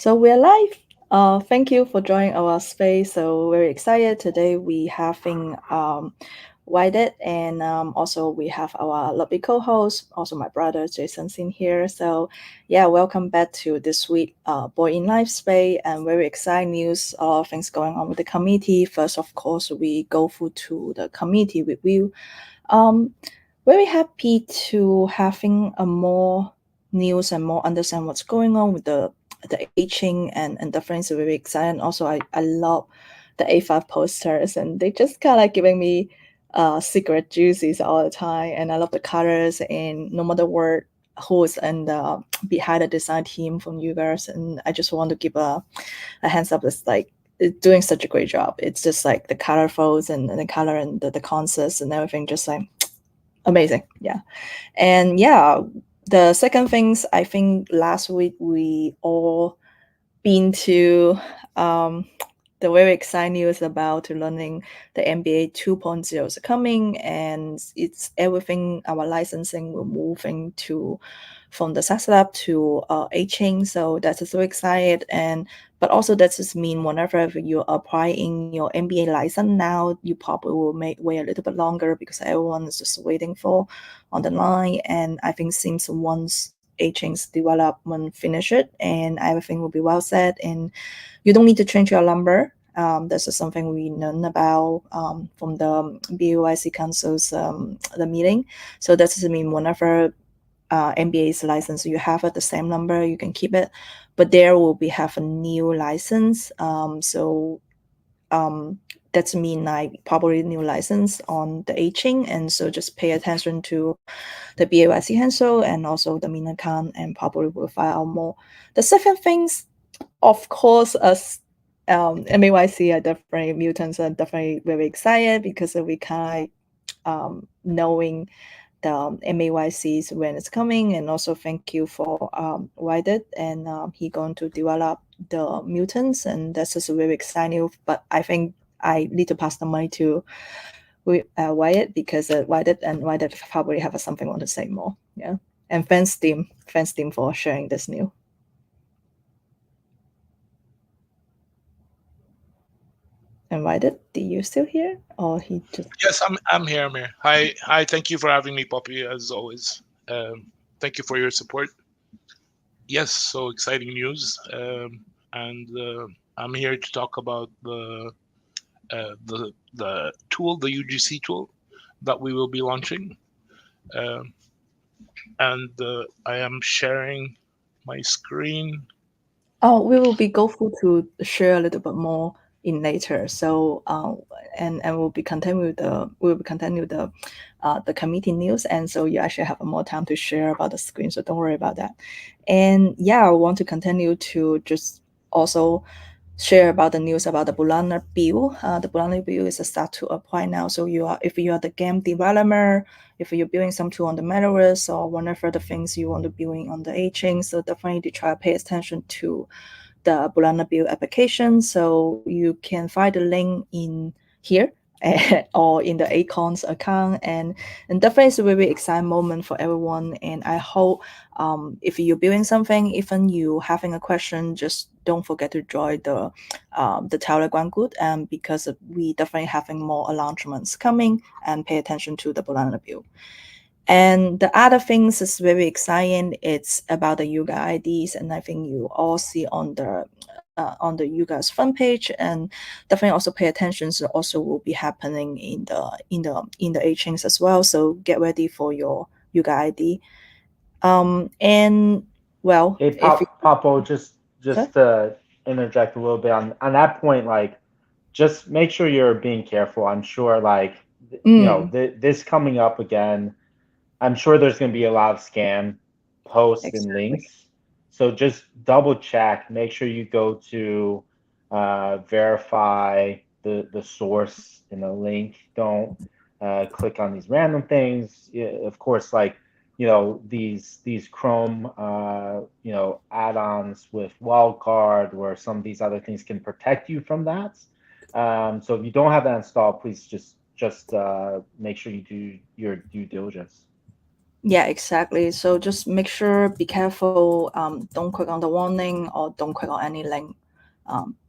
So we're live. Thank you for joining our space. So very excited today. We having Whited and also we have our lovely co-host, also my brother Jason Sin here. So yeah, welcome back to this week BoredIn Live space and very exciting news of things going on with the committee. First, of course, we go through to the committee review. Um, very happy to having a more news and more understand what's going on with the aging and the friends are very excited. Also, I love the A5 posters and they just kind of like giving me secret juices all the time. And I love the colors and no matter what who's and behind the design team from you guys. And I just want to give a hands up. It's like it's doing such a great job. It's just like the colorfuls and the color and the concepts and everything just like amazing. Yeah. And yeah, the second things I think last week we all been to the very exciting news about learning the MBA 2.0 is coming and it's everything our licensing will moving to from the SaaS lab to A-chain. So that's so excited and but also that just mean whenever you apply in your MBA license now, you probably will wait a little bit longer because everyone is just waiting for on the line. And I think since once A-chain's development finish it and everything will be well set and you don't need to change your number. This is something we learned about from the BUIC Council's the meeting. So that doesn't mean whenever MBA's license you have the same number, you can keep it, but there will be have a new license. That's mean like probably new license on the A-chain, and so just pay attention to the BAYC handle and also the main account, and probably will find out more. The second things, of course, as MAYC are definitely mutants are definitely very excited because we kind of knowing the MAYCs when it's coming, and also thank you for Wided and he going to develop the mutants, and that's just very exciting. But I think I need to pass the mic to Wyatt because Wyatt probably have something want to say more. Yeah, and thanks team for sharing this new. And Wyatt, do you still here or he just? Yes, I'm here. I'm here. Hi. Thank you for having me, Poppy. As always, thank you for your support. Yes, so exciting news, and I'm here to talk about the tool, the UGC tool, that we will be launching, um, and I am sharing my screen. Oh, we will be go through to share a little bit more in later. So and we'll be continue the committee news, and so you actually have more time to share about the screen. So don't worry about that. And yeah, I want to continue to just also share about the news about the Bulana bill. The Bulana bill is a start to apply now. So if you are the game developer, if you're building some tool on the Metaverse or whatever the things you want to building on the A-chain, so definitely to try to pay attention to the Bulana bill application. So you can find the link in here or in the Acorns account, and definitely it's a very exciting moment for everyone. And I hope if you're building something, even you having a question, just don't forget to join the Telegram group, because we definitely having more announcements coming, and pay attention to the Banana Bill. And the other things is very exciting. It's about the Yuga IDs, and I think you all see on the Yuga's front page, and definitely also pay attention. So also will be happening in the A-chains as well. So get ready for your Yuga ID. And well, Hey, if you Papo, sorry? just to interject a little bit on that point, like, just make sure you're being careful. I'm sure, like, Mm, this coming up again. I'm sure there's going to be a lot of scam posts and exactly. links. So just double check. Make sure you go to verify the source in the link. Don't click on these random things. Yeah, of course, like these Chrome add-ons with wildcard or some of these other things can protect you from that. So if you don't have that installed, please just make sure you do your due diligence. Yeah, exactly. So just make sure, be careful. Don't click on the warning or don't click on any link.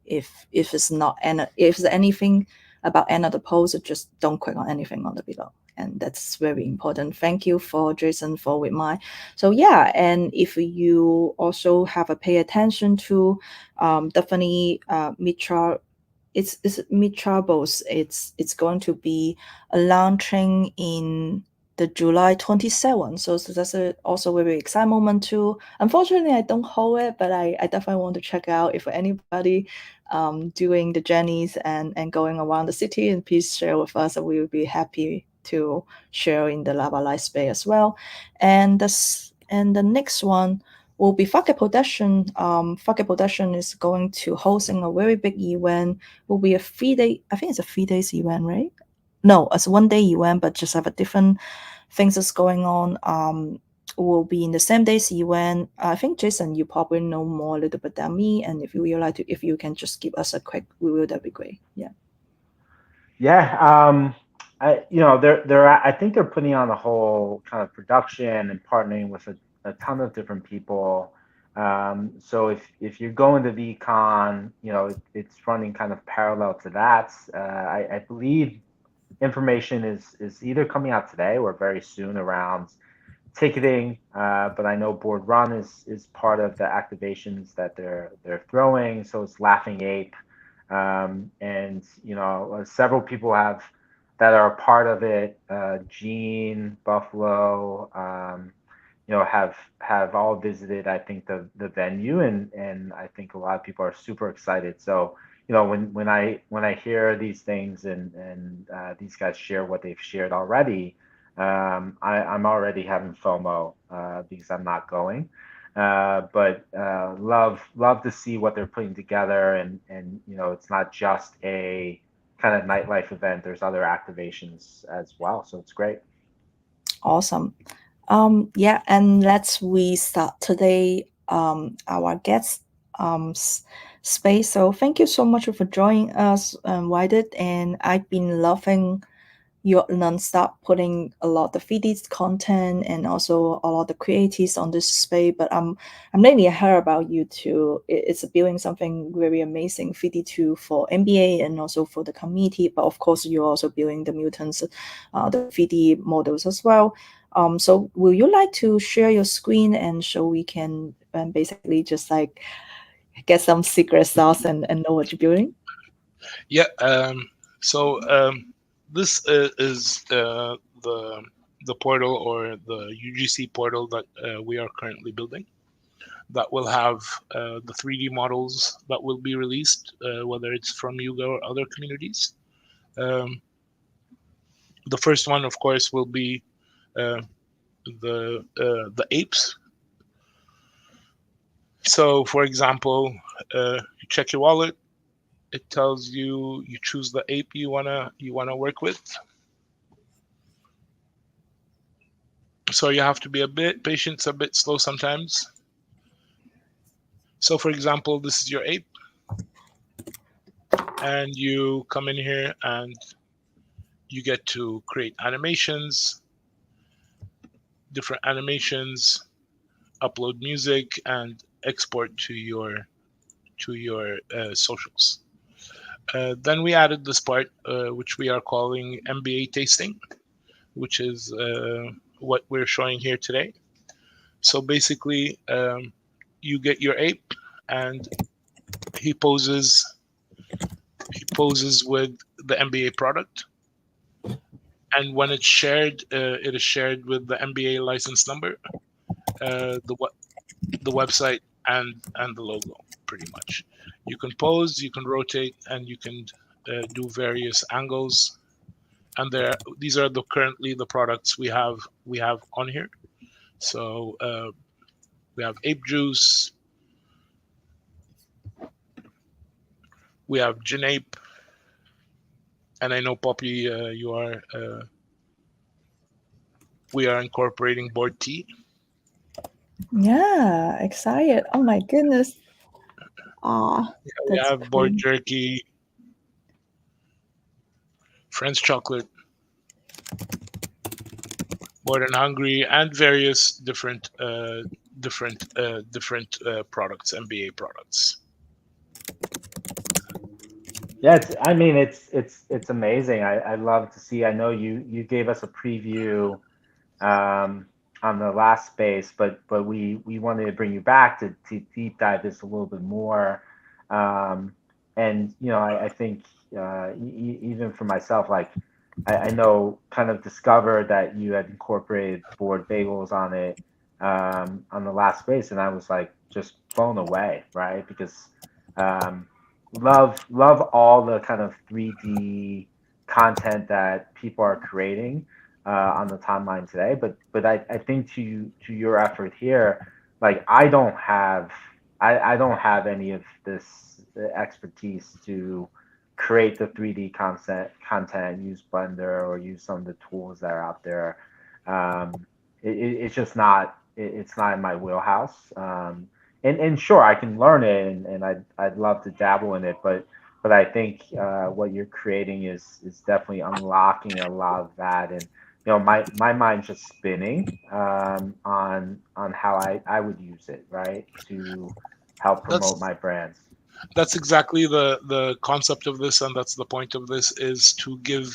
If it's not if there's anything about any of the post, just don't click on anything on the below. And that's very important. Thank you for Jason for with my. So yeah, and if you also have a pay attention to, definitely Mitra. It's Mitrabos. It's going to be launching in the July 27th. So that's also a very exciting moment too. Unfortunately, I don't hold it, but I definitely want to check out if anybody doing the journeys and going around the city, and please share with us. We will be happy to share in the Lava Light space as well. And the next one will be Fake Production. Fake Production is going to hosting a very big event. Will be a 3 day. I think it's a 3 days event, right? No, it's 1 day event, but just have a different things that's going on. Will be in the same day's event. I think Jason, you probably know more a little bit than me, and if you would like to, if you can just give us a quick review, that'd be great. Yeah. Yeah, I think they're putting on a whole kind of production and partnering with a ton of different people. So if you're going to VCon, it's running kind of parallel to that. I believe information is either coming out today or very soon around ticketing. But I know Board Run is part of the activations that they're throwing. So it's Laughing Ape, and several people have that are a part of it. Gene, Buffalo, have all visited. I think the venue, and I think a lot of people are super excited. So when I hear these things and these guys share what they've shared already, I'm already having FOMO because I'm not going. But love to see what they're putting together, and it's not just a kind of nightlife event. There's other activations as well, so it's great. Awesome. Yeah, and let's we start today our guest space. So thank you so much for joining us, Wided, and I've been loving your non-stop putting a lot of 3D content and also a lot of creatives on this space. But I'm lately heard about you too. It's building something very amazing 3D too for MBA and also for the community. But of course, you're also building the mutants, the 3D models as well. So will you like to share your screen and so we can basically just like get some secret sauce and know what you're building? Yeah. So this is the portal, or the UGC portal that we are currently building, that will have the 3D models that will be released, whether it's from Yuga or other communities. The first one, of course, will be uh, the apes. So, for example, you check your wallet. It tells you choose the ape you wanna work with. So you have to be a bit patient. It's a bit slow sometimes. So, for example, this is your ape, and you come in here and you get to create animations, different animations, upload music, and export to your socials. Then we added this part, which we are calling MBA tasting, which is what we're showing here today. So basically, you get your ape, and he poses with the MBA product, and when it's shared, it is shared with the MBA license number, the website, and the logo. Pretty much, you can pose, you can rotate, and you can do various angles. And these are currently the products we have on here. So we have Ape Juice, we have Gin Ape, and I know Poppy, we are incorporating Board Tea. Yeah, excited. Oh my goodness. We That's have Board cool. Jerky, French chocolate, Bored and Hungry, and various different products, MBA products. Yeah, it's amazing. I love to see. I know you gave us a preview um, on the last space, but we wanted to bring you back to deep dive this a little bit more. And I think even for myself, like I know kind of discovered that you had incorporated board bagels on it on the last space, and I was like just blown away, right? Because um, love all the kind of 3D content that people are creating on the timeline today. But I think to your effort here, like I don't have any of this expertise to create the 3D content, use Blender or use some of the tools that are out there. It's just not it's not in my wheelhouse. And sure, I can learn it, and I'd love to dabble in it, but I think what you're creating is definitely unlocking a lot of that, and my mind's just spinning on how I would use it, right, to help promote That's my brands. that's exactly the concept of this, and that's the point of this, is to give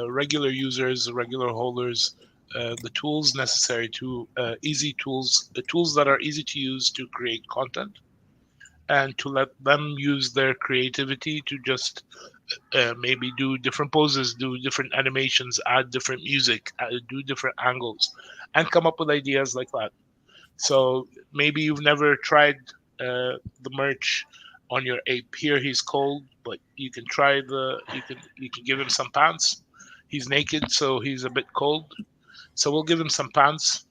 regular users, regular holders, the tools necessary to easy tools, the tools that are easy to use to create content, and to let them use their creativity to just maybe do different poses, do different animations, add different music, do different angles, and come up with ideas like that. So maybe you've never tried the merch on your ape. Here he's cold, but you can try you can give him some pants. He's naked, so he's a bit cold. So we'll give him some pants,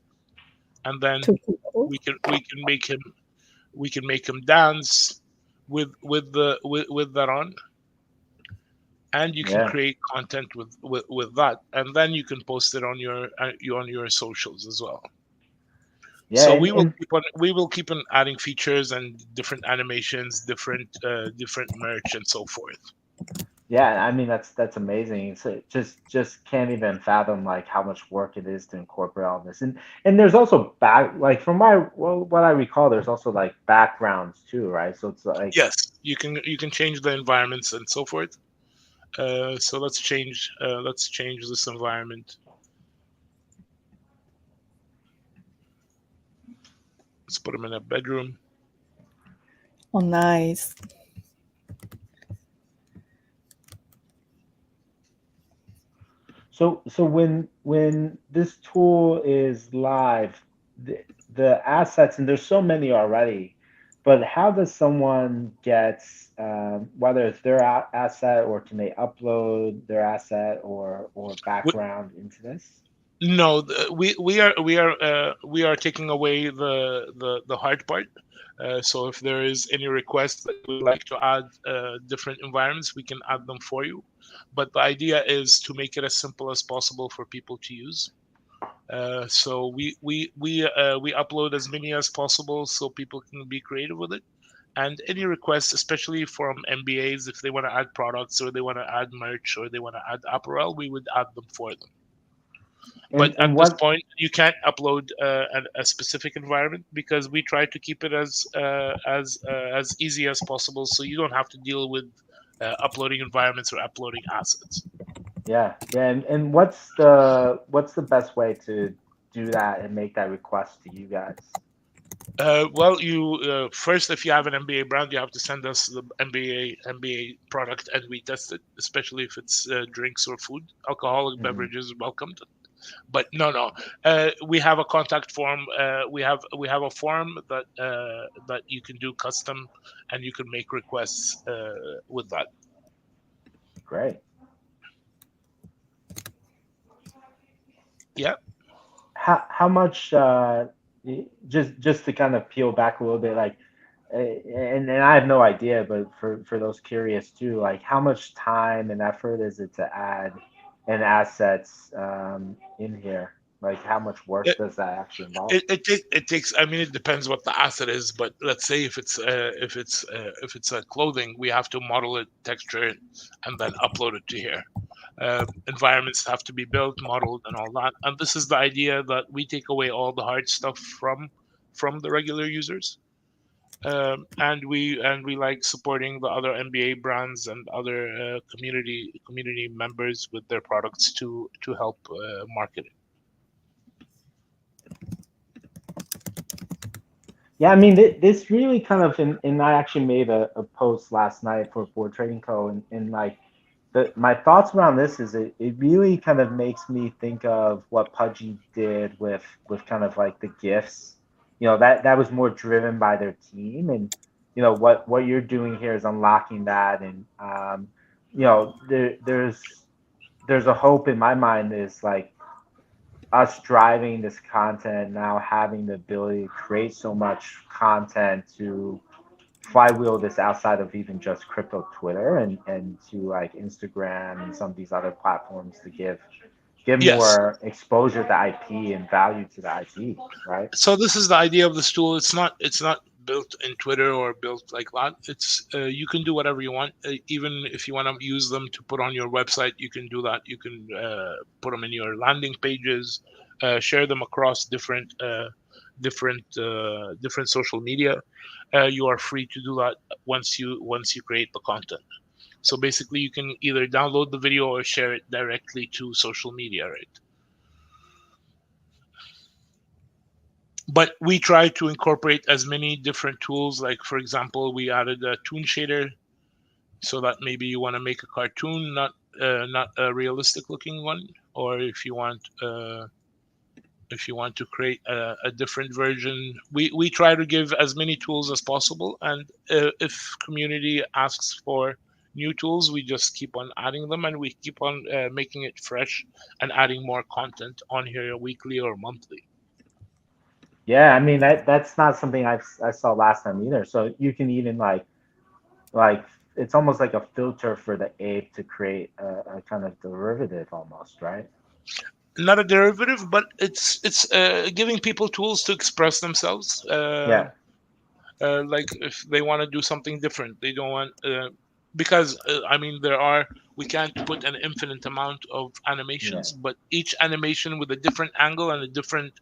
and then Two people. we can make him dance with that on, and you can Yeah, create content with that, and then you can post it on your socials as well. yeah, So and we will keep on adding features and different animations, different merch, and so forth. yeah. I mean, that's amazing. It's just can't even fathom like how much work it is to incorporate all this. And there's also like from what I recall, there's also like backgrounds too, right? So it's like Yes, you can change the environments and so forth. So let's change this environment. Let's put him in a bedroom. Oh, nice. so when this tool is live, the assets, and there's so many already, but how does someone get whether it's their asset, or can they upload their asset or background into this? No, we are taking away the hard part. So if there is any request that you would like to add different environments, we can add them for you. But the idea is to make it as simple as possible for people to use. So we upload as many as possible so people can be creative with it. And any requests, especially from MBAs, if they want to add products or they want to add merch or they want to add apparel, we would add them for them. But And at this what point, you can't upload a specific environment because we try to keep it as easy as possible, so you don't have to deal with uploading environments or uploading assets. Yeah, and what's the best way to do that and make that request to you guys? Well, you first, if you have an MBA brand, you have to send us the MBA product, and we test it, especially if it's drinks or food. Alcoholic Hmm. beverages welcomed. But no, we have a contact form. We have a form that you can do custom, and you can make requests with that. Great. Yeah. How much just to kind of peel back a little bit, like and I have no idea, but for those curious too, like how much time and effort is it to add an assets in here? Like how much work It, does that actually involve? it takes. I mean, it depends what the asset is, but let's say if it's a clothing, we have to model it, texture it, and then upload it to here. Environments have to be built, modeled, and all that. And this is the idea that we take away all the hard stuff from the regular users. And we like supporting the other MBA brands and other community members with their products to help market it. Yeah, I mean, this really kind of, and I actually made a post last night for Board Trading Co. And like, my thoughts around this is it really kind of makes me think of what Pudgy did with kind of like the gifts. You know, that was more driven by their team, and you know what you're doing here is unlocking that, and you know, there's a hope in my mind is like us driving this content now, having the ability to create so much content to flywheel this outside of even just crypto Twitter, and to like Instagram and some of these other platforms to give Yes. more exposure to IP and value to the IP, right? So this is the idea of this tool. It's not built in Twitter or built like that. It's you can do whatever you want. Even if you want to use them to put on your website, you can do that. You can put them in your landing pages, share them across different social media. You are free to do that once you create the content. So basically, you can either download the video or share it directly to social media, right? But we try to incorporate as many different tools. Like, for example, we added a toon shader, so that maybe you want to make a cartoon, not a realistic looking one, or if you want to create a different version. We try to give as many tools as possible, and if community asks for new tools, we just keep on adding them, and we keep on making it fresh and adding more content on here weekly or monthly. Yeah, I mean that's not something I saw last time either. So you can even like it's almost like a filter for the ape to create a kind of derivative almost, right? Not a derivative, but it's giving people tools to express themselves. Yeah, Like if they want to do something different, they don't want because I mean we can't put an infinite amount of yeah, animations, but each animation with a different angle and a different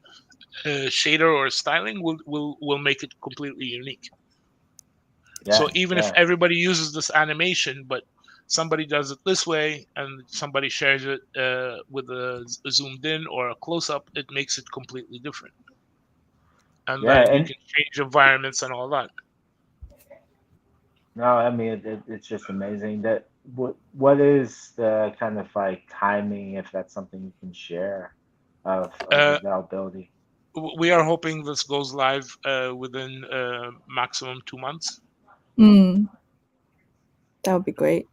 shader or styling will make it completely unique. So yeah, even if yeah. everybody uses this animation, but somebody does it this way and somebody shares it with a zoomed in or a close up, it makes it completely different. And Yeah, then you and can change environments and all that. no, I mean it's just amazing. That what is the kind of like timing, if that's something you can share, of Uh, availability? we are hoping this goes live within maximum 2 months. Mm, that would be great.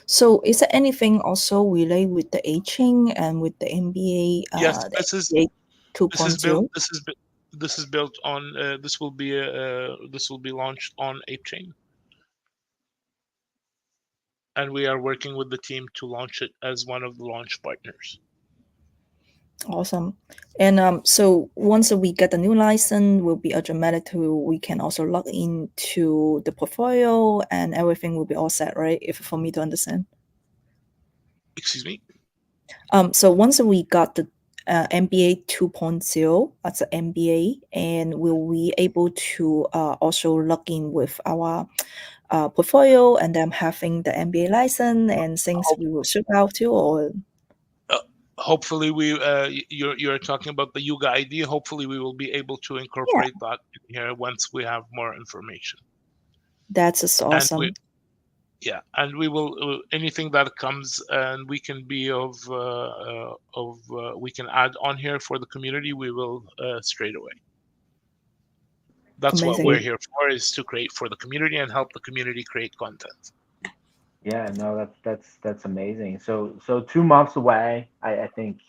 So is there anything also related with the aging and with the MBA, Yes, the MBA this is built. 2.0? This is built on. This will be launched on ApeChain, and we are working with the team to launch it as one of the launch partners. Awesome. And so once we get the new license, will be automatic to we can also log into the portfolio and everything will be all set, right? If for me to understand. Excuse me. So once we got the MBA 2.0 as an MBA, and will we able to also log in with our portfolio and then having the MBA license and things Hope, we will ship out to, or uh, Hopefully, you're talking about the Yuga ID. Hopefully, we will be able to yeah, incorporate that in here once we have more information. that's just And we awesome. and we will anything that comes and we can be we can add on here for the community. We will straight away. That's what we're Amazing. here for, is to create for the community and help the community create content. Yeah, no, that's amazing. So 2 months away, I think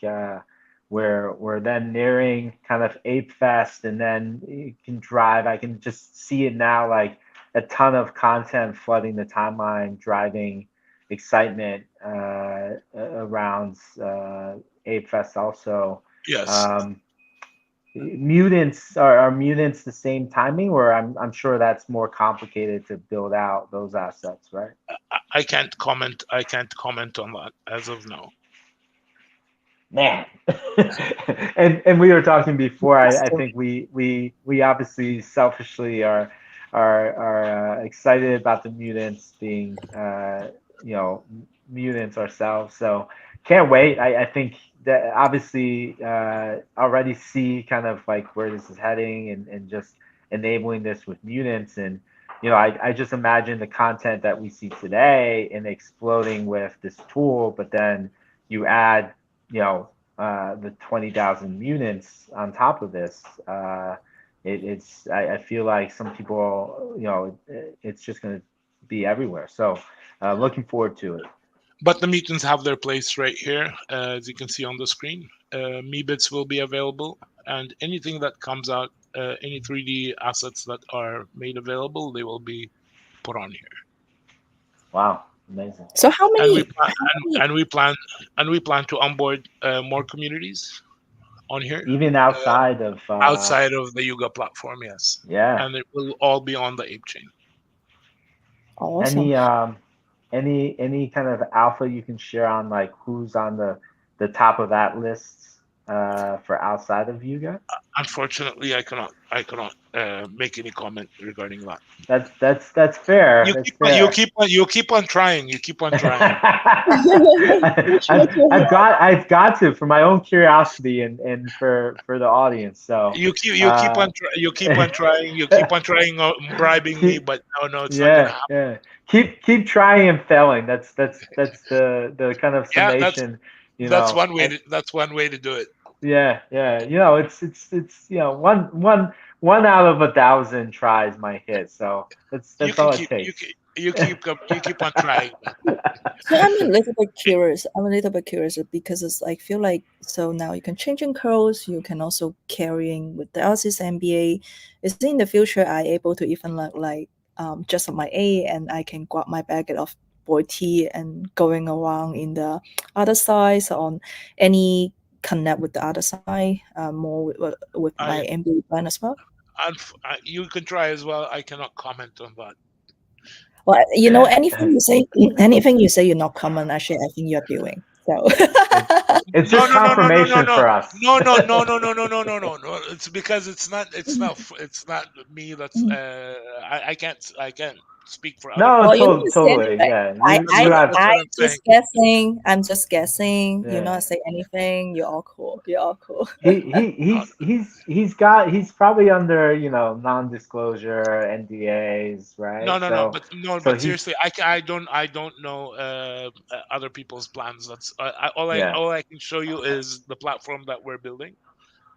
we're then nearing kind of Ape Fest, and then you can drive. I can just see it now, like a ton of content flooding the timeline, driving excitement around Ape Fest also. Yes. Um, Mutants are mutants the same timing, or I'm sure that's more complicated to build out those assets, right? I can't comment. I can't comment on that as of now. Man. And we were talking before. I Interesting. think we obviously selfishly are excited about the mutants being you know mutants ourselves. So can't wait. I think that obviously already see kind of like where this is heading and just enabling this with mutants and I just imagine the content that we see today and exploding with this tool, but then you add you know the 20,000 mutants on top of this. I feel like some people, it's just going to be everywhere. So looking forward to it. But the mutants have their place right here, as you can see on the screen. Meebits will be available, and anything that comes out, any 3D assets that are made available, they will be put on here. Wow, amazing. So how And we many? plan, and we plan to onboard more communities on here Even outside of outside of the Yuga platform, yes. yeah. And it will all be on the Ape chain. Awesome. Any kind of alpha you can share on like who's on the top of that list for outside of Yuga? Unfortunately, I cannot make any comment regarding that. That's fair. That's fair. You keep on trying. You keep on trying. We try to help. I've got to for my own curiosity and for the audience. So uh, You keep on trying. You keep on trying bribing me, keep but no, it's not gonna yeah happen. yeah keep trying and failing. That's the kind of Yeah, summation. that's one way to do it. Yeah. It's one out of 1,000 tries might hit. So You that's can all it keep takes. you keep on trying. So I'm a little bit curious. I'm a little bit curious because it's like feel like so now you can change in codes. You can also carrying with the Elsys MBA. Is in the future I able to even like just on my A and I can grab my packet of boy tea and going around in the other side so on any connect with the other side more with my I, MBA plan as well. you can try as well. I cannot comment on that. Well, Yeah. anything you say you're not common. Actually, I think you're doing so. It's No, just no, no, no, no, no, confirmation no, for us. no, no, no, no, no, no, no, no, no, no. It's because it's not me. That's I can't speak for other No, Well, you people. never say totally. anything. Yeah, you have That's I what I'm saying. just guessing. I'm just guessing. You yeah. not say anything. You're all cool. You're all cool. No, He's probably under non-disclosure NDAs, right? no, So but he's seriously, I don't know other people's plans. That's yeah. all I can show you is the platform that we're building,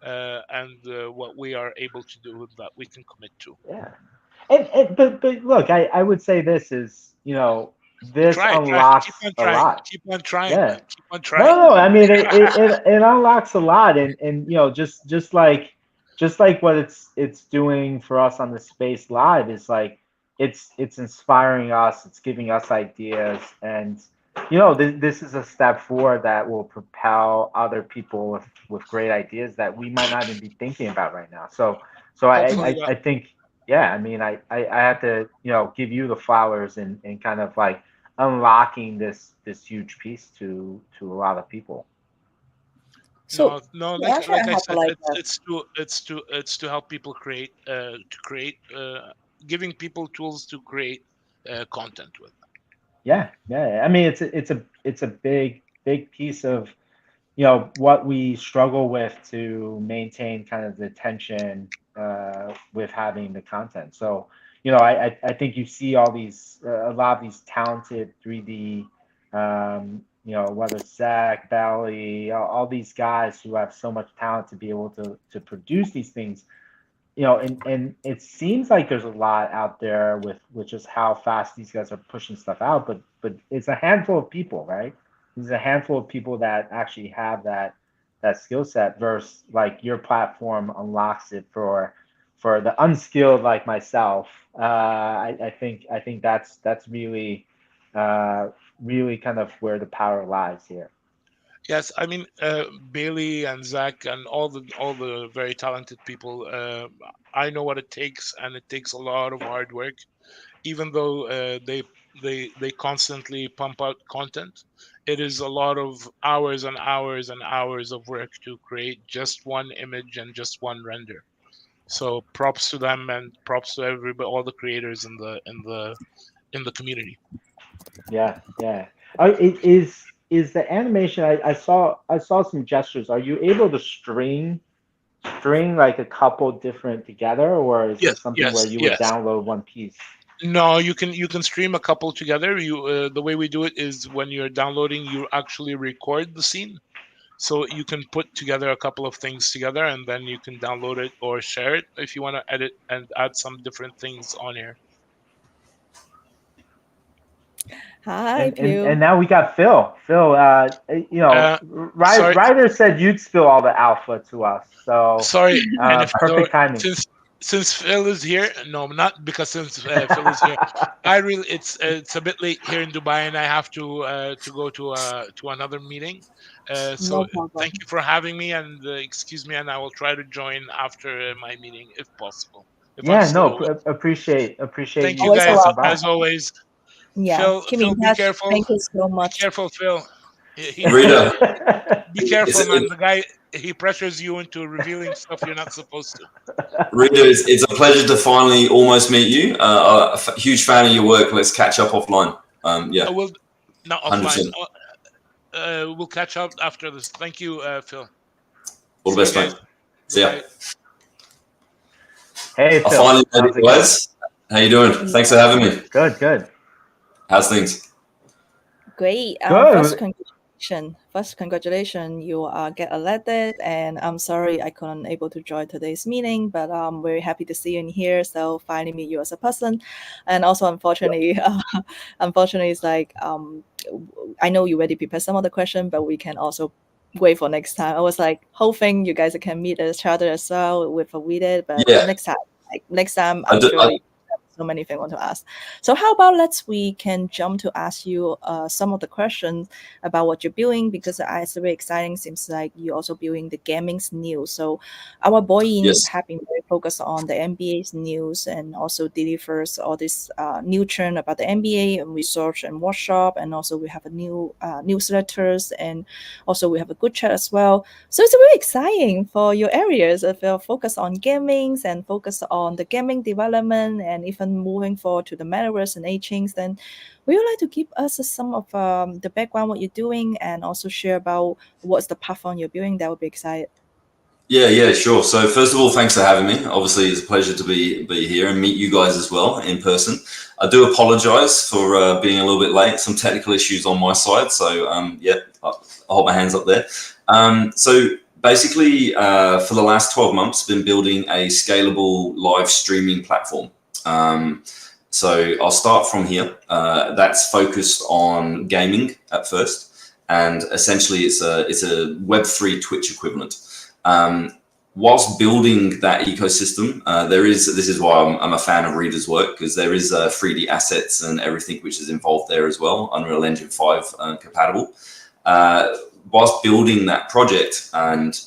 and what we are able to do that we can commit to. Yeah. But look, I would say this is, this Keep unlocks on a trying, lot. keep on trying, Yeah. man, keep on No, trying. no, I mean it unlocks a lot and just like what it's doing for us on the Space Live is like it's inspiring us, it's giving us ideas and this is a step forward that will propel other people with great ideas that we might not even be thinking about right now. So Hopefully, I think yeah, I mean I have to, give you the flowers and kind of like unlocking this huge piece to a lot of people. So no, actually, like I I have said, like it's to help people create giving people tools to create content with. Yeah. I mean, it's a big piece of what we struggle with to maintain kind of the tension with having the content. So I think you see all these a lot of these talented 3D whether it's Zach, Bally, all these guys who have so much talent to be able to produce these things and it seems like there's a lot out there with just how fast these guys are pushing stuff out, but it's a handful of people, right? There's a handful of people that actually have that skill set versus like your platform unlocks it for the unskilled like myself. I think that's really really kind of where the power lies here. Yes, I mean Bailey and Zach and all the very talented people. I know what it takes, and it takes a lot of hard work. Even though they constantly pump out content, it is a lot of hours and hours and hours of work to create just one image and just one render. So props to them, and props to everybody, all the creators in the community. Yeah, yeah. Is the animation? I saw some gestures. Are you able to string like a couple different together, or is Yes, it something where yes, you would yes. download one piece? No, you can stream a couple together. The way we do it is when you're downloading, you actually record the scene. So you can put together a couple of things together, and then you can download it or share it if you want to edit and add some different things on here. Hi, And Pew. now we got Phil. Phil, Sorry, Ryder said you'd spill all the alpha to us, so sorry. And if there, perfect timing. since Phil is here, no, not because since Phil is here. I really, it's a bit late here in Dubai, and I have to go to another meeting. So No problem. thank you for having me, and excuse me, and I will try to join after my meeting if possible. If I'm Yeah, still no, awake. appreciate Thank you you Always guys stopping welcome. by. as always. Yeah, Phil, keep in be touch. careful. Thank you so Be much. careful, Phil. Rita, Be it's, careful, man. it, The guy, he pressures you into revealing stuff you're not supposed to. Rita, it's a pleasure to finally almost meet you. Huge fan of your work. Let's catch up offline. Yeah, We'll not offline. 100%. We'll catch up after this. Thank you, Phil. All the See you best, guys. mate. See ya. Bye-bye. Hey I Phil, finally made how's it, it going? guys. How you doing? Thanks for having me. Good. How's things? Great. Good. First, congratulations. You get elected, and I'm sorry I couldn't able to join today's meeting, but I'm very happy to see you in here. So finally meet you as a person, and also unfortunately, unfortunately, it's like I know you already prepared some of the question, but we can also wait for next time. I was like hoping you guys can meet each other as well with a Rida, but Yeah, next time I I'm do. sure you have so many things I want to ask. So how about we can jump to ask you some of the questions about what you're building, because it's very exciting. Seems like you're also building the gaming's news. So our BoredIn Yes. have been very focused on the MBA's news and also delivers all this new trend about the MBA and research and workshop, and also we have a new newsletters, and also we have a good chat as well. So it's very exciting for your areas if you're focused on gamings and focus on the gaming development and even moving forward to the metaverse and agings. Then would you like to give us some of the background what you're doing and also share about what's the platform you're building? That would be excited. Yeah, sure. So first of all, thanks for having me. Obviously, it's a pleasure to be here and meet you guys as well in person. I do apologize for being a little bit late. Some technical issues on my side. So yeah, I'll hold my hands up there. So basically, for the last 12 months, been building a scalable live streaming platform. So I'll start from here. That's focused on gaming at first, and essentially it's a Web3 Twitch equivalent. Whilst building that ecosystem, this is why I'm a fan of Rida's work, because there is 3D assets and everything which is involved there as well, Unreal Engine 5 compatible. Whilst building that project and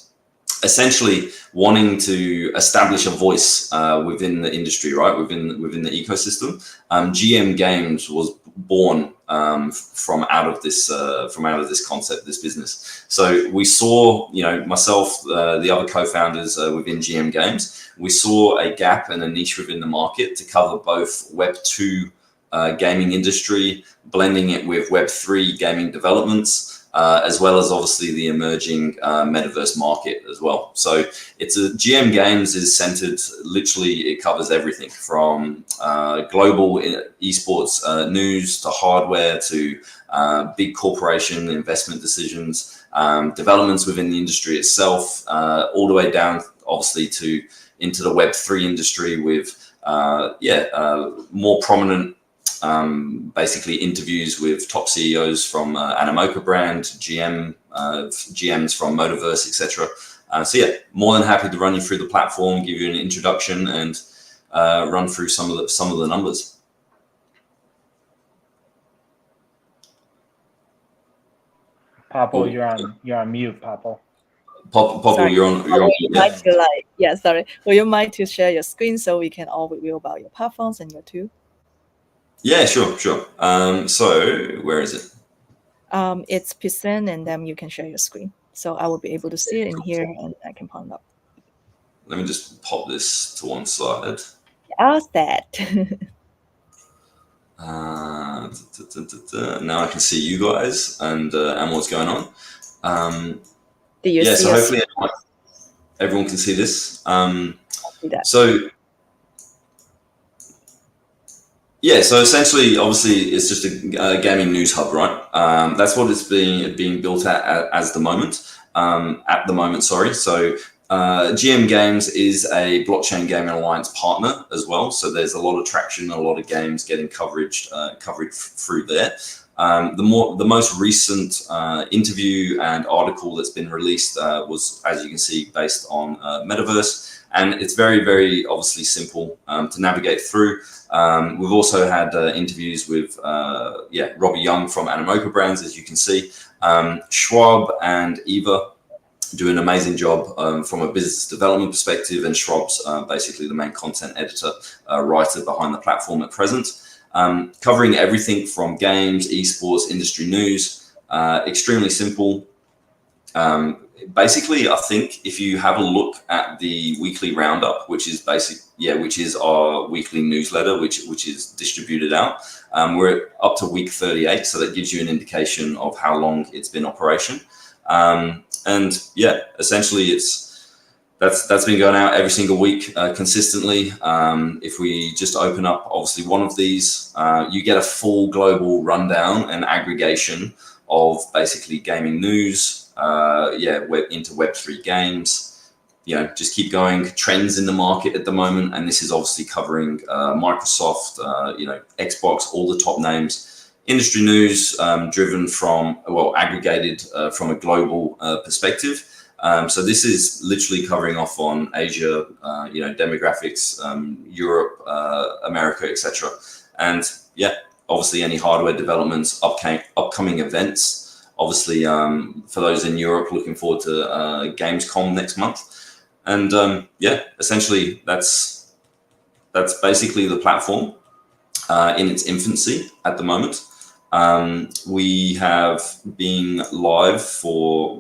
essentially wanting to establish a voice within the industry, right, within the ecosystem, GM Games was born from out of this concept, this business. So we saw, myself, the other co-founders within GM Games, we saw a gap and a niche within the market to cover both Web 2 gaming industry, blending it with Web 3 gaming developments, as well as obviously the emerging metaverse market as well. So GM Games is centered, literally it covers everything from global esports news to hardware to big corporation investment decisions, developments within the industry itself, all the way down obviously into the Web3 industry with more prominent basically interviews with top CEOs from Animoca brand, GMs from Motorverse, etc. So yeah, more than happy to run you through the platform, give you an introduction, and run through some of the numbers. Papo, you're on mute, Papo. Popple, you're on. Would you mind to sorry. Would you mind to share your screen so we can all review about your platforms and your tool? Yeah, sure. So where is it? It's present, and then you can share your screen. So I will be able to see it in here, and I can point it up. Let me just pop this to one side. How's that? Now I can see you guys and what's going on. Do you see so hopefully everyone can see this. See that. So essentially, obviously, it's just a gaming news hub, right? That's what it's being built at the moment. So GM Games is a blockchain gaming alliance partner as well. So there's a lot of traction, a lot of games getting coverage through there. The most recent interview and article that's been released was, as you can see, based on Metaverse. And it's very, very obviously simple to navigate through. We've also had interviews with Robbie Young from Animoca Brands, as you can see. Schwab and Eva do an amazing job from a business development perspective, and Schwab's basically the main content editor, writer behind the platform at present. Covering everything from games, esports, industry news, extremely simple. Basically, I think if you have a look at the weekly roundup, which is our weekly newsletter, which is distributed out, we're up to week 38, so that gives you an indication of how long it's been operation. Essentially, that's been going out every single week consistently. If we just open up, obviously, one of these, you get a full global rundown and aggregation of basically gaming news. Into Web3 games, just keep going. Trends in the market at the moment, and this is obviously covering Microsoft, Xbox, all the top names. Industry news driven from, aggregated from a global perspective. So this is literally covering off on Asia, demographics, Europe, America, etc. And obviously any hardware developments, upcoming events. Obviously, for those in Europe, looking forward to Gamescom next month. And essentially that's basically the platform in its infancy at the moment. We have been live for,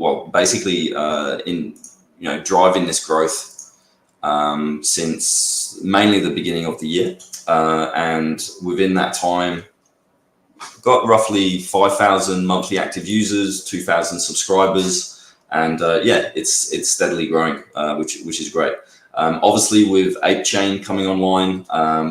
driving this growth since mainly the beginning of the year. And within that time, got roughly 5,000 monthly active users, 2,000 subscribers, and it's steadily growing, which is great. Obviously, with Ape Chain coming online,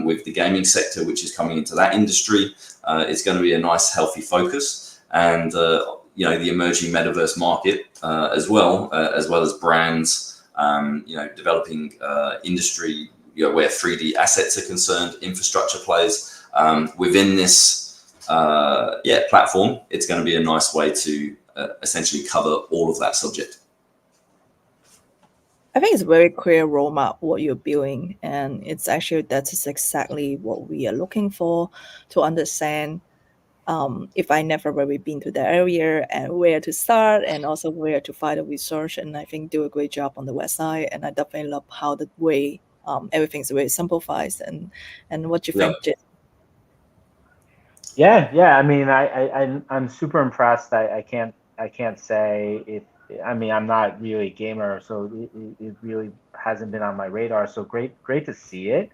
with the gaming sector, which is coming into that industry, it's going to be a nice, healthy focus, and the emerging metaverse market as well as brands, developing industry, where 3D assets are concerned, infrastructure plays within this. Platform, it's going to be a nice way to essentially cover all of that subject. I think it's a very clear roadmap what you're building, and that's exactly what we are looking for to understand. If I never really been to the area, and where to start, and also where to find the research, and I think do a great job on the website, and I definitely love how the way everything's very simplified. And what you think, Jim? Yeah. I mean, I'm super impressed. I can't say if. I mean, I'm not really a gamer, so it really hasn't been on my radar. So great to see it,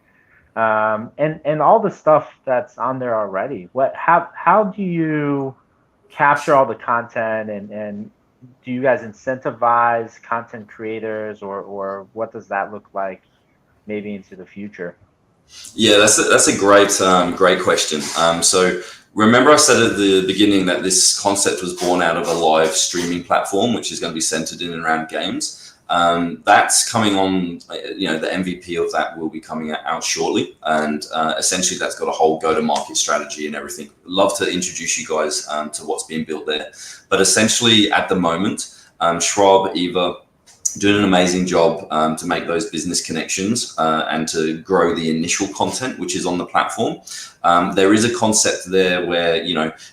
and all the stuff that's on there already. How do you capture all the content, and do you guys incentivize content creators, or what does that look like, maybe into the future? Yeah, that's a great question. So remember I said at the beginning that this concept was born out of a live streaming platform, which is going to be centered in and around games. That's coming on, the MVP of that will be coming out shortly. And essentially that's got a whole go-to-market strategy and everything. Love to introduce you guys to what's being built there. But essentially at the moment, Schwab, Eva, doing an amazing job to make those business connections and to grow the initial content which is on the platform. There is a concept there where,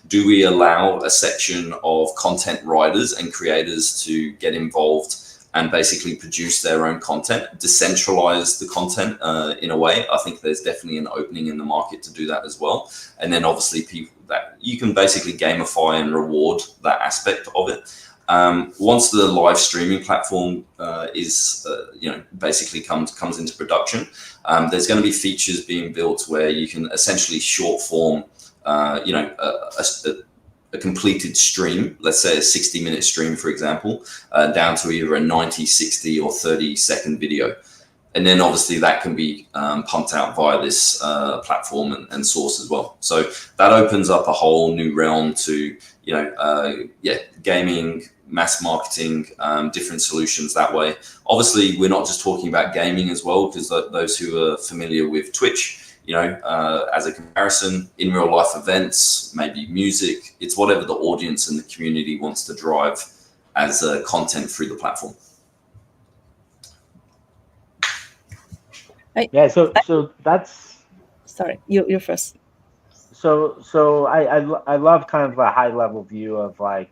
do we allow a section of content writers and creators to get involved and basically produce their own content, decentralize the content in a way. I think there's definitely an opening in the market to do that as well. And then obviously people that you can basically gamify and reward that aspect of it. Once the live streaming platform is, basically comes into production, there's going to be features being built where you can essentially short form, a completed stream, let's say a 60-minute stream, for example, down to either a 90, 60 or 30-second video. And then obviously that can be pumped out via this platform and source as well. So that opens up a whole new realm to, gaming, mass marketing, different solutions that way. Obviously, we're not just talking about gaming as well, because those who are familiar with Twitch, as a comparison, in real life events, maybe music, it's whatever the audience and the community wants to drive as content through the platform. Yeah, so that's... Sorry, you first. So I love kind of a high level view of like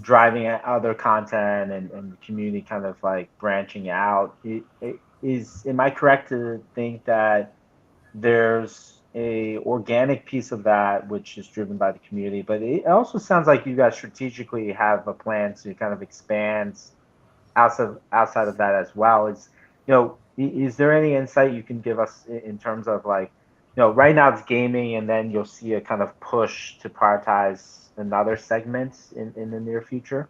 driving other content and the community kind of like branching out. Am I correct to think that there's a organic piece of that which is driven by the community, but it also sounds like you guys strategically have a plan to kind of expand outside of that as well? Is there any insight you can give us in terms of like, right now it's gaming, and then you'll see a kind of push to prioritize another segment in the near future?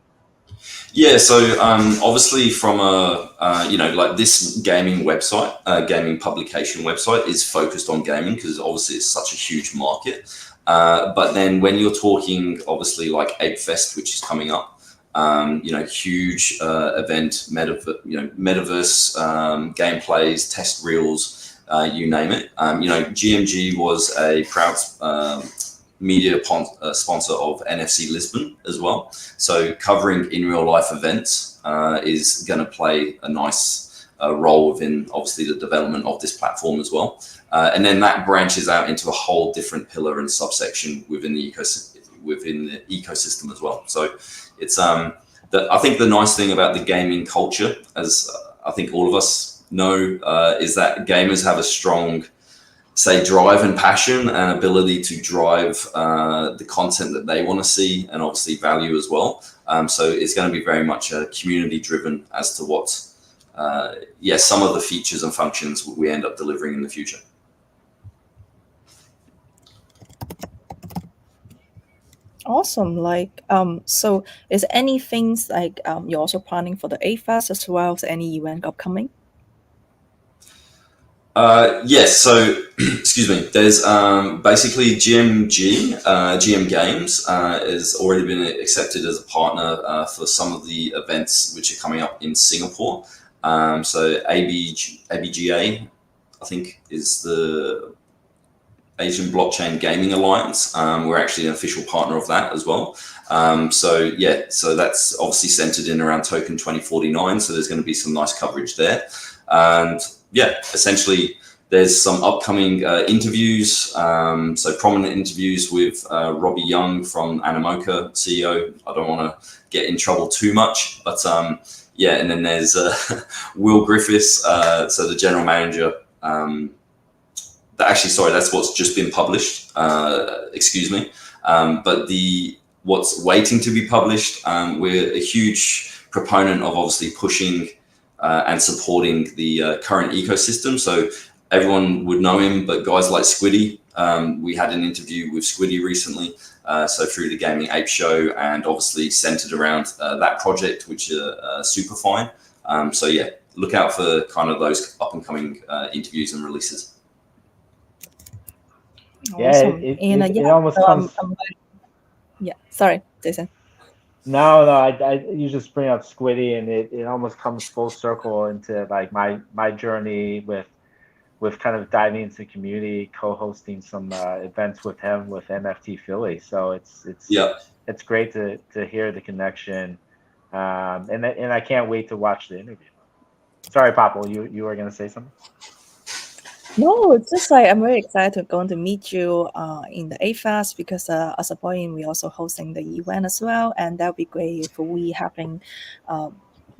Yeah, so obviously from like this gaming website, gaming publication website is focused on gaming because obviously it's such a huge market. But then when you're talking obviously like Ape Fest, which is coming up, huge event, metaverse gameplays, test reels, you name it. GMG was a proud media sponsor of NFC Lisbon as well. So covering in real life events is going to play a nice role within obviously the development of this platform as well. And then that branches out into a whole different pillar and subsection within the ecosystem as well. So it's I think the nice thing about the gaming culture, as I think all of us know, is that gamers have a strong, say, drive and passion and ability to drive the content that they want to see and obviously value as well. So it's going to be very much community driven as to what, some of the features and functions we end up delivering in the future. Awesome. So is any things like you're also planning for the Ape Fest as well as any event upcoming? Yes, so excuse me, there's basically GMG, GM Games has already been accepted as a partner for some of the events which are coming up in Singapore. So ABGA, I think, is the Asian Blockchain Gaming Alliance. We're actually an official partner of that as well. So that's obviously centered in around Token 2049. So there's going to be some nice coverage there. And essentially there's some upcoming interviews. So prominent interviews with Robbie Young from Animoca, CEO. I don't want to get in trouble too much, but and then there's Will Griffiths, so the general manager. That's what's just been published. Excuse me. But what's waiting to be published, we're a huge proponent of obviously pushing and supporting the current ecosystem. So everyone would know him, but guys like Squiddy, we had an interview with Squiddy recently. So through the Gaming Ape Show, and obviously centered around that project, which is super fine. Look out for kind of those up and coming interviews and releases. Awesome. It almost comes. Sorry, Jason. No, you just bring up Squiddy, and it almost comes full circle into like my journey with kind of diving into community, co-hosting some events with him with NFT Philly. So it's great to hear the connection, and I can't wait to watch the interview. Sorry, Papo, you were gonna say something? No, it's just like I'm very excited going to meet you in the Ape Fest, because as a point, we're also hosting the event as well, and that would be great if we having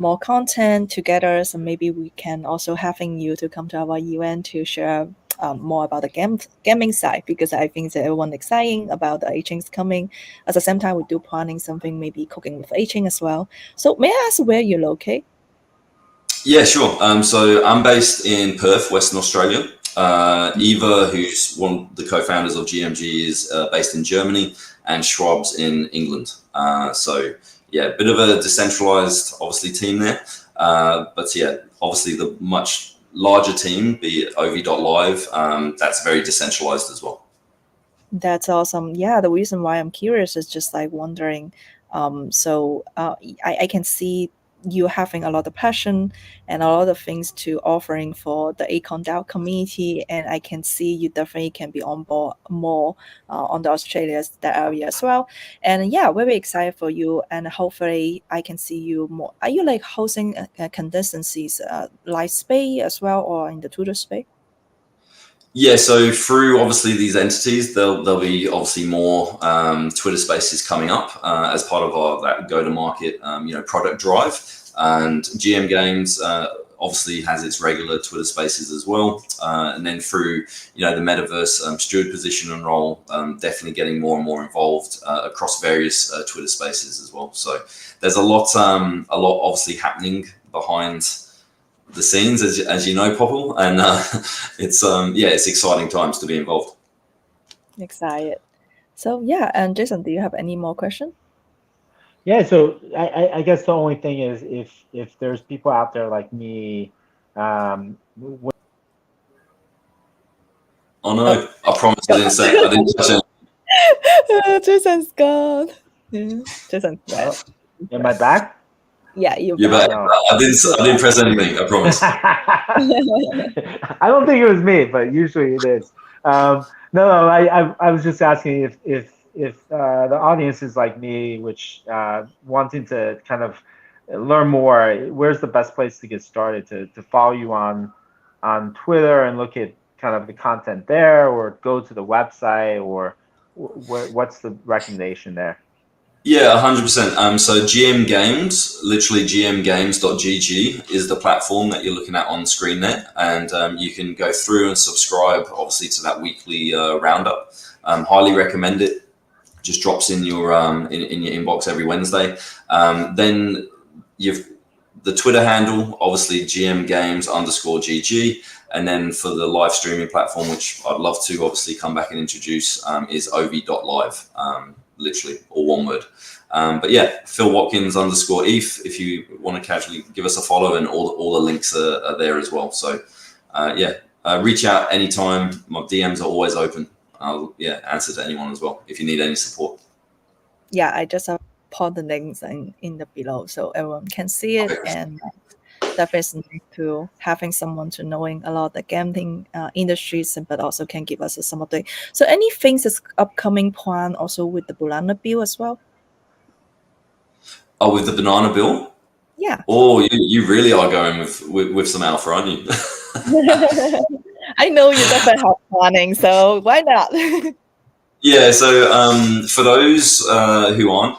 more content together. So maybe we can also having you to come to our event to share more about the gaming side, because I think that everyone exciting about the agents coming. At the same time, we do planning something, maybe cooking with aging as well. So may I ask where you locate? Yeah, sure. So I'm based in Perth, Western Australia. Eva, who's one of the co-founders of GMG, is based in Germany, and Schwab's in England. So yeah, a bit of a decentralized, obviously, team there. But yeah, obviously the much larger team, be it OV.live, that's very decentralized as well. That's awesome. Yeah, the reason why I'm curious is just like wondering. I can see you having a lot of passion and a lot of things to offering for the ApeCoin DAO community, and I can see you definitely can be on board more on the Australia's that area as well. And yeah, very excited for you, and hopefully I can see you more. Are you like hosting condensancies live space as well, or in the Twitter space? Yeah, so through obviously these entities, there'll be obviously more Twitter Spaces coming up as part of our that go-to-market product drive. And GM Games obviously has its regular Twitter Spaces as well. And then through the Metaverse Steward position and role, definitely getting more and more involved across various Twitter Spaces as well. So there's a lot obviously happening behind the scenes, as you know, Popple, and it's exciting times to be involved. Excited. So yeah, and Jason, do you have any more questions? Yeah, so I guess the only thing is if there's people out there like me, Oh no, I promise I didn't say, I didn't touch it. Jason's gone. Yeah. Jason's back. Am I back? Yeah, you're back. No. I didn't press anything, I promise. I don't think it was me, but usually it is. I was just asking if the audience is like me, which wanting to kind of learn more, where's the best place to get started to follow you on Twitter and look at kind of the content there, or go to the website, or what's the recommendation there? Yeah, 100%. So GM Games, literally gmgames.gg is the platform that you're looking at on the screen there. And you can go through and subscribe, obviously, to that weekly roundup. Highly recommend it. Just drops in your in your inbox every Wednesday. Then you've the Twitter handle, obviously gmgames_gg. And then for the live streaming platform, which I'd love to obviously come back and introduce, is ov.live. Literally all one word. But yeah, Phil Watkins _ETH if you want to casually give us a follow, and all the links are there as well. So reach out anytime. My DMs are always open. I'll answer to anyone as well if you need any support. Yeah, I just put the links in the below so everyone can see it. Okay. And definitely to having someone to knowing a lot of the gambling industries, but also can give us some of the. So any things that's upcoming plan also with the banana bill as well? Oh, with the banana bill? Yeah. Oh, you really are going with some alpha, aren't you? I know you definitely have planning, so why not? Yeah. So for those who aren't,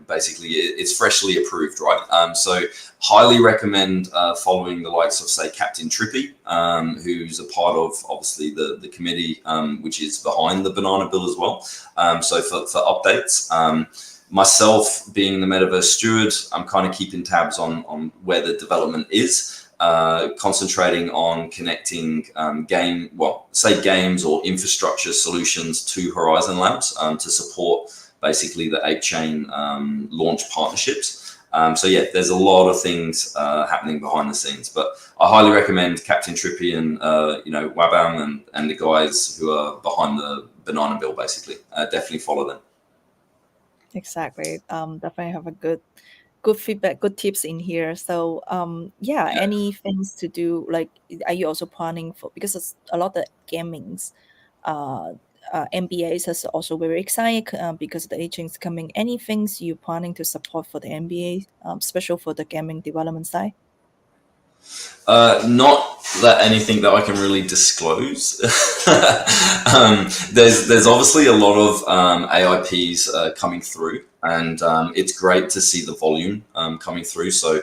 basically it's freshly approved, right? So highly recommend following the likes of, say, Captain Trippy, who's a part of obviously the committee which is behind the banana bill as well. So for updates, myself being the Metaverse Steward, I'm kind of keeping tabs on where the development is, concentrating on connecting games or infrastructure solutions to Horizon Labs to support basically the Ape Chain launch partnerships. There's a lot of things happening behind the scenes, but I highly recommend Captain Trippy and Wabam and the guys who are behind the banana bill. Basically, definitely follow them. Exactly. Definitely have a good feedback, good tips in here. So any things to do, like, are you also planning for, because it's a lot of gamings, MBAs is also very exciting because the aging is coming. Any things you planning to support for the MBA, special for the gaming development side? Not that anything that I can really disclose. There's obviously a lot of AIPs coming through and it's great to see the volume coming through. So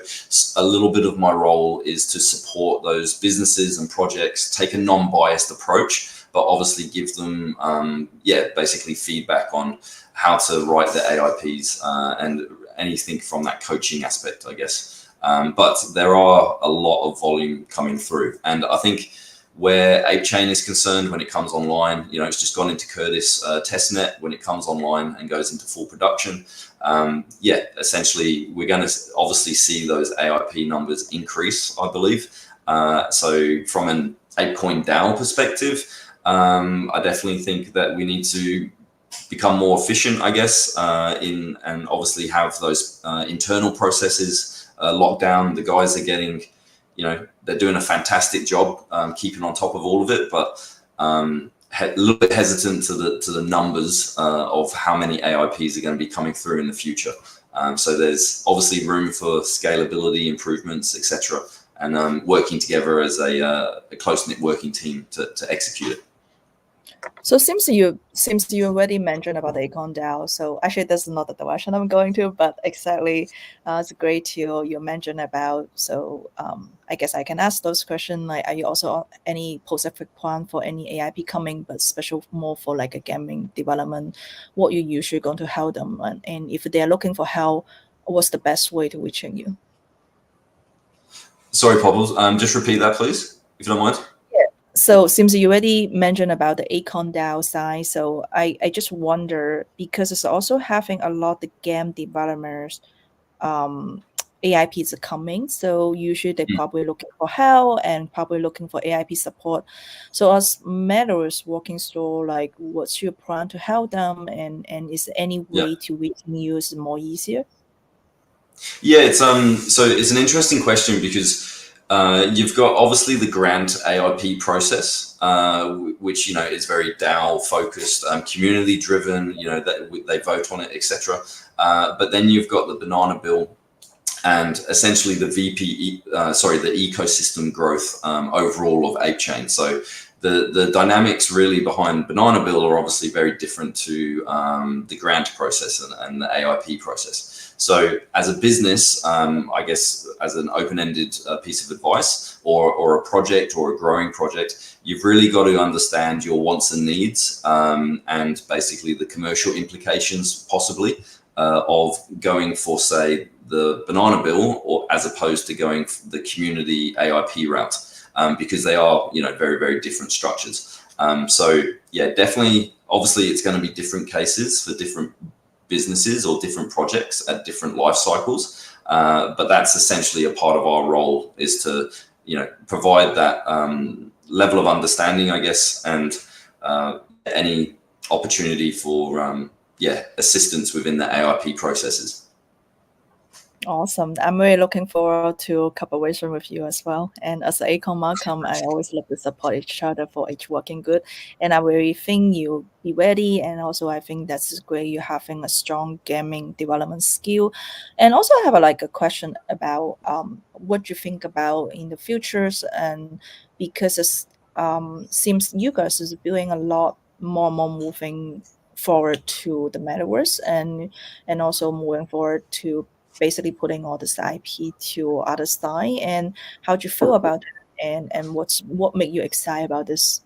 a little bit of my role is to support those businesses and projects, take a non-biased approach, but obviously give them, basically feedback on how to write the AIPs and anything from that coaching aspect, I guess. But there are a lot of volume coming through. And I think where ApeChain is concerned, when it comes online, it's just gone into Curtis testnet. When it comes online and goes into full production, essentially we're going to obviously see those AIP numbers increase, I believe. So from an ApeCoin DAO perspective, I definitely think that we need to become more efficient, I guess, and obviously have those internal processes locked down. The guys are getting, they're doing a fantastic job keeping on top of all of it, but a little bit hesitant to the numbers of how many AIPs are going to be coming through in the future. So there's obviously room for scalability improvements, etc., and working together as a close-knit working team to execute it. So seems you already mentioned about the ApeCoin DAO. So actually, that's not the direction I'm going to, but exactly, it's great you mentioned about. So I guess I can ask those questions. Like, are you also any specific plan for any AIP coming, but special more for like a gaming development? What you usually going to help them, and if they are looking for help, what's the best way to reaching you? Sorry, Pobbles, just repeat that, please, if you don't mind. So seems you already mentioned about the ApeCoin DAO side. So I just wonder, because it's also having a lot of game developers AIPs are coming. So usually they're probably looking for help and probably looking for AIP support. So as Metaverse working through, like, what's your plan to help them, and is there any way to reach you is more easier? Yeah, it's so it's an interesting question because you've got obviously the grant AIP process, which is very DAO focused, community driven. They vote on it, etc. But then you've got the banana bill, and essentially the the ecosystem growth overall of ApeChain. So the dynamics really behind banana bill are obviously very different to the grant process and the AIP process. So as a business, I guess as an open-ended piece of advice or a project or a growing project, you've really got to understand your wants and needs and basically the commercial implications possibly of going for, say, the banana bill or as opposed to going for the community AIP route, because they are, very, very different structures. So yeah, definitely, obviously it's going to be different cases for different businesses or different projects at different life cycles. But that's essentially a part of our role, is to, provide that level of understanding, I guess, and any opportunity for, assistance within the AIP processes. Awesome. I'm really looking forward to collaboration with you as well. And as an ApeCoin Markham, I always love to support each other for each working good. And I really think you be ready. And also I think that's great. You're having a strong gaming development skill. And also I have a question about what you think about in the futures, and because it seems you guys is doing a lot more moving forward to the metaverse and also moving forward to basically putting all this IP to other side. And how do you feel about it? And what made you excited about this?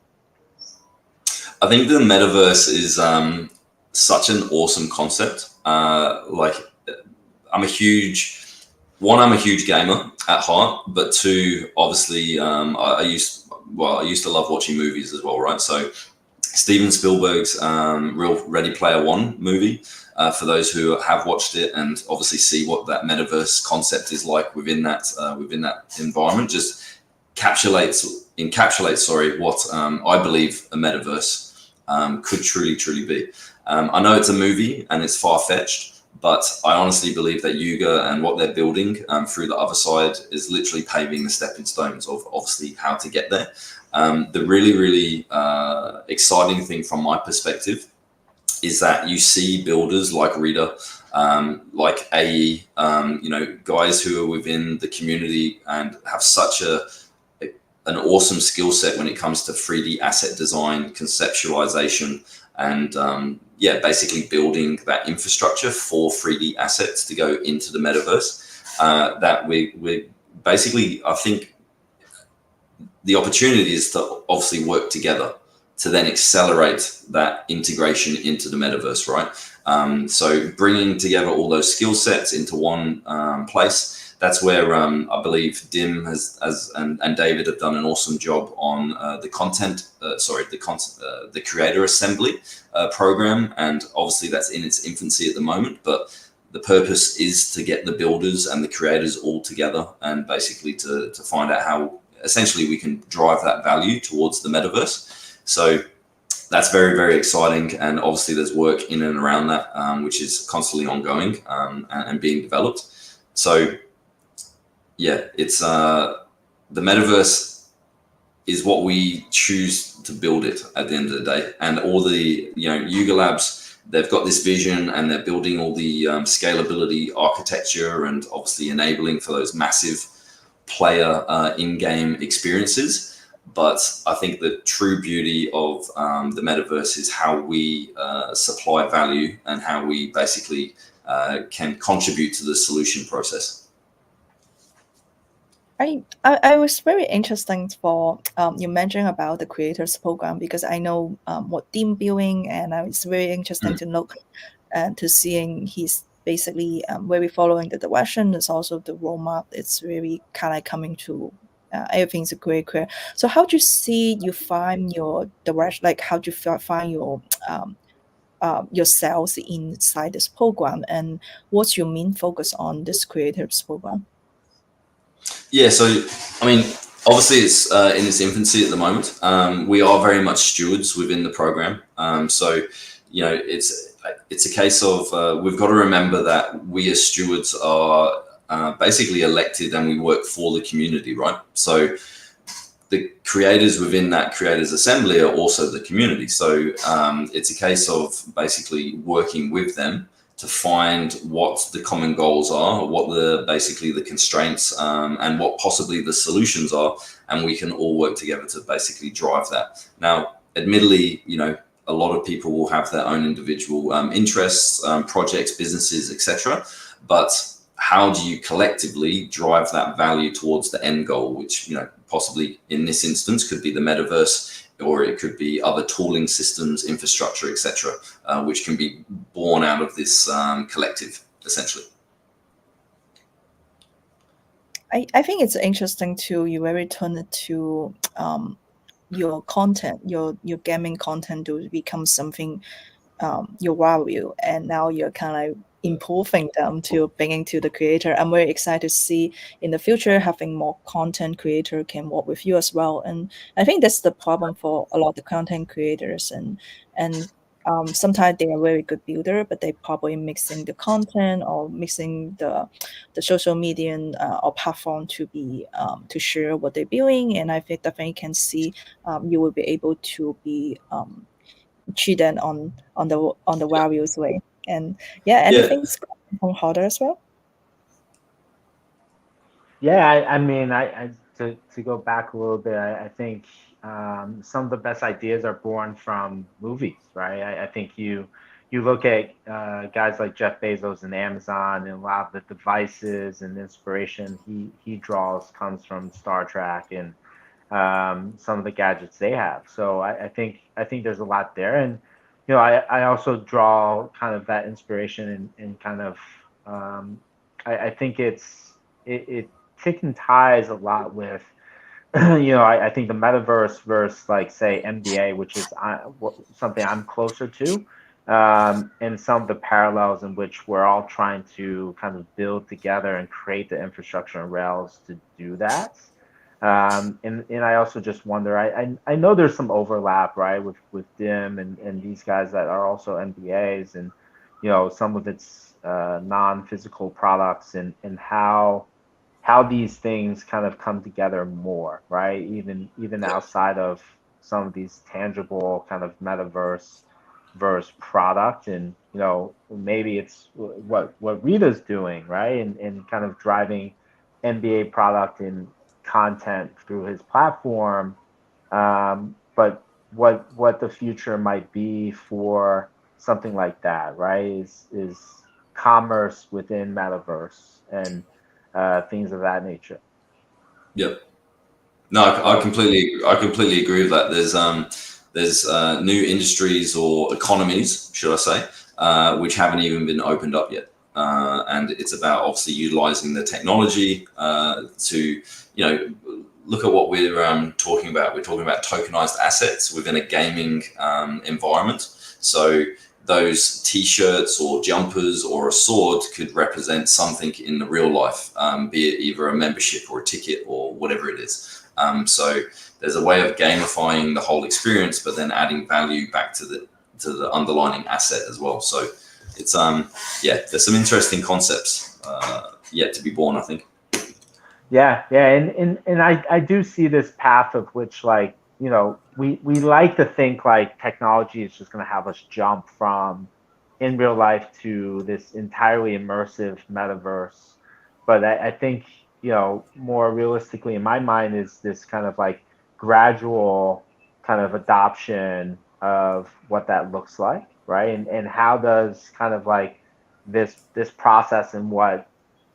I think the metaverse is such an awesome concept. I'm a huge gamer at heart, but two, obviously, I used to love watching movies as well, right? So Steven Spielberg's real Ready Player One movie, for those who have watched it and obviously see what that metaverse concept is like within that environment, just encapsulates what I believe a metaverse could truly be. I know it's a movie and it's far-fetched, but I honestly believe that Yuga and what they're building through the other side is literally paving the stepping stones of obviously how to get there. The really exciting thing from my perspective is that you see builders like Rida, like AE, guys who are within the community and have such an awesome skill set when it comes to 3D asset design, conceptualization, and basically building that infrastructure for 3D assets to go into the metaverse. That we basically, I think the opportunity is to obviously work together to then accelerate that integration into the metaverse, right? So bringing together all those skill sets into one place, that's where I believe Dim and David have done an awesome job on the creator assembly program. And obviously that's in its infancy at the moment, but the purpose is to get the builders and the creators all together and basically to find out how essentially we can drive that value towards the metaverse. So that's very, very exciting. And obviously there's work in and around that, which is constantly ongoing and being developed. So yeah, it's the metaverse is what we choose to build it at the end of the day. And all the, Yuga Labs, they've got this vision and they're building all the scalability architecture and obviously enabling for those massive player in-game experiences. But I think the true beauty of the metaverse is how we supply value and how we basically can contribute to the solution process. I was very interesting for you mentioned about the creators program, because I know what Dim building, and it's very interesting to look and to seeing he's basically where we're following the direction. It's also the roadmap. It's really kind of coming to everything's great clear. So how do you see you find your direction? Like how do you find your yourselves inside this program, and what's your main focus on this creators program? Yeah, so I mean, obviously it's in its infancy at the moment. We are very much stewards within the program. So it's a case of we've got to remember that we as stewards are basically elected and we work for the community, right? So the creators within that creators assembly are also the community. So it's a case of basically working with them to find what the common goals are, what basically the constraints and what possibly the solutions are, and we can all work together to basically drive that. Now, admittedly, a lot of people will have their own individual interests, projects, businesses, etc. But how do you collectively drive that value towards the end goal, which possibly in this instance could be the metaverse, or it could be other tooling systems, infrastructure, etc., which can be born out of this collective, essentially. I think it's interesting too. You very turn it to your content, your gaming content to become something your value, and now you're kind of improving them to bringing to the creator. I'm very excited to see in the future having more content creator can work with you as well. And I think that's the problem for a lot of the content creators, and sometimes they are very good builder, but they probably mixing the content or mixing the social media or platform to be to share what they're building. And I think definitely can see you will be able to be cheated on the various way. And anything's on harder as well. Yeah, I mean, to go back a little bit, I think some of the best ideas are born from movies, right? I think you look at guys like Jeff Bezos and Amazon, and a lot of the devices and inspiration he draws comes from Star Trek and some of the gadgets they have. So I think there's a lot there, and I also draw kind of that inspiration and kind of I think it tick and ties a lot with I think the metaverse versus like say MBA, which is something I'm closer to, and some of the parallels in which we're all trying to kind of build together and create the infrastructure and rails to do that. And I also just wonder, I know there's some overlap, right, with Dim and these guys that are also MBAs, and some of its non-physical products, and how these things kind of come together more, right? Even outside of some of these tangible kind of metaverse versus product, and maybe it's what Rida's doing, right, and kind of driving NBA product and content through his platform, but what the future might be for something like that, right? Is commerce within metaverse and things of that nature. Yep. No, I completely agree with that. There's new industries or economies, should I say, which haven't even been opened up yet. And it's about obviously utilizing the technology to, look at what we're talking about. We're talking about tokenized assets within a gaming environment. So those t-shirts or jumpers or a sword could represent something in the real life, be it either a membership or a ticket or whatever it is. So there's a way of gamifying the whole experience, but then adding value back to the underlying asset as well. So it's there's some interesting concepts yet to be born, I think. Yeah, and I do see this path of which, like, we like to think like technology is just going to have us jump from in real life to this entirely immersive metaverse. But I think, more realistically in my mind is this kind of like gradual kind of adoption of what that looks like, right? And how does kind of like this process and what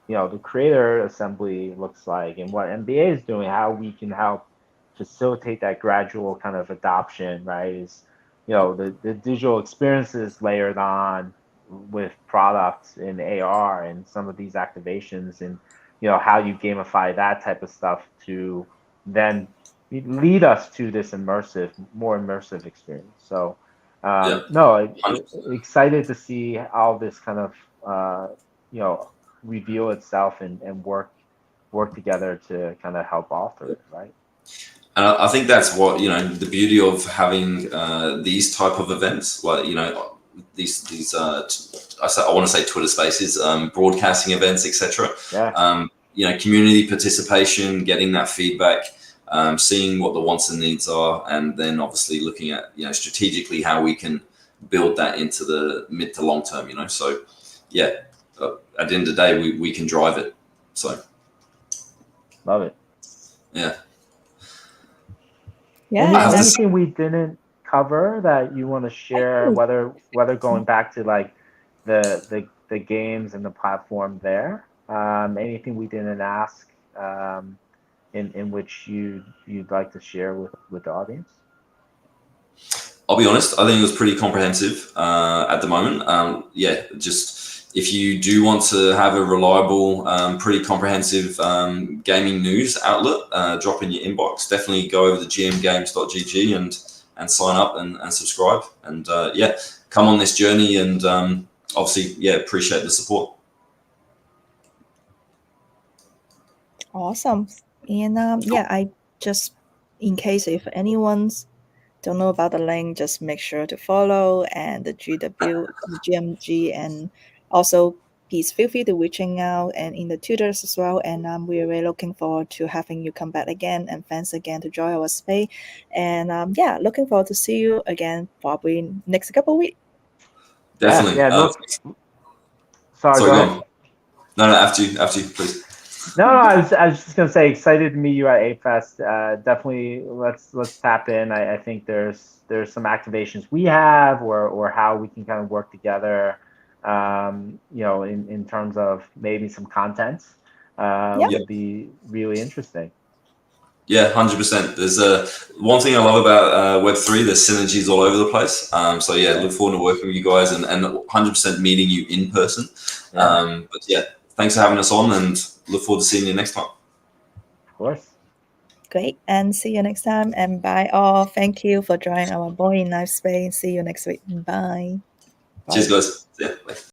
the creator assembly looks like and what MBA is doing, how we can help facilitate that gradual kind of adoption, right? Is the digital experiences layered on with products in AR and some of these activations, and how you gamify that type of stuff to then lead us to this more immersive experience. So excited to see all this kind of reveal itself and work together to kind of help author it, right? And I think that's what, the beauty of having these type of events, like, these I want to say Twitter Spaces, broadcasting events, etc. Yeah. Community participation, getting that feedback, seeing what the wants and needs are, and then obviously looking at, strategically how we can build that into the mid to long term. So at the end of the day, we can drive it. So love it. Yeah. Yeah. Anything we didn't cover that you want to share, whether going back to like the games and the platform there, anything we didn't ask, in which you'd like to share with the audience? I'll be honest, I think it was pretty comprehensive at the moment. Just if you do want to have a reliable, pretty comprehensive gaming news outlet, drop in your inbox. Definitely go over to gmgames.gg and sign up and subscribe. And come on this journey, and obviously, appreciate the support. Awesome. And I just, in case if anyone's don't know about the link, just make sure to follow and the GMG, and also please feel free to reaching out and in the tutors as well. And we're really looking forward to having you come back again, and thanks again to join our space. And looking forward to see you again probably next couple of weeks. Definitely. Sorry, go ahead. No, after you, please. No, I was just gonna say, excited to meet you at ApeFest. Definitely, let's tap in. I think there's some activations we have, or how we can kind of work together. In terms of maybe some content, would be really interesting. Yeah, 100%. There's one thing I love about Web3. There's synergies all over the place. Look forward to working with you guys and 100% meeting you in person. Thanks for having us on, and look forward to seeing you next time. Of course. Great, and see you next time. And bye all. Thank you for joining our BoredIn Live Space. See you next week. Bye. Cheers, guys. See ya. Bye.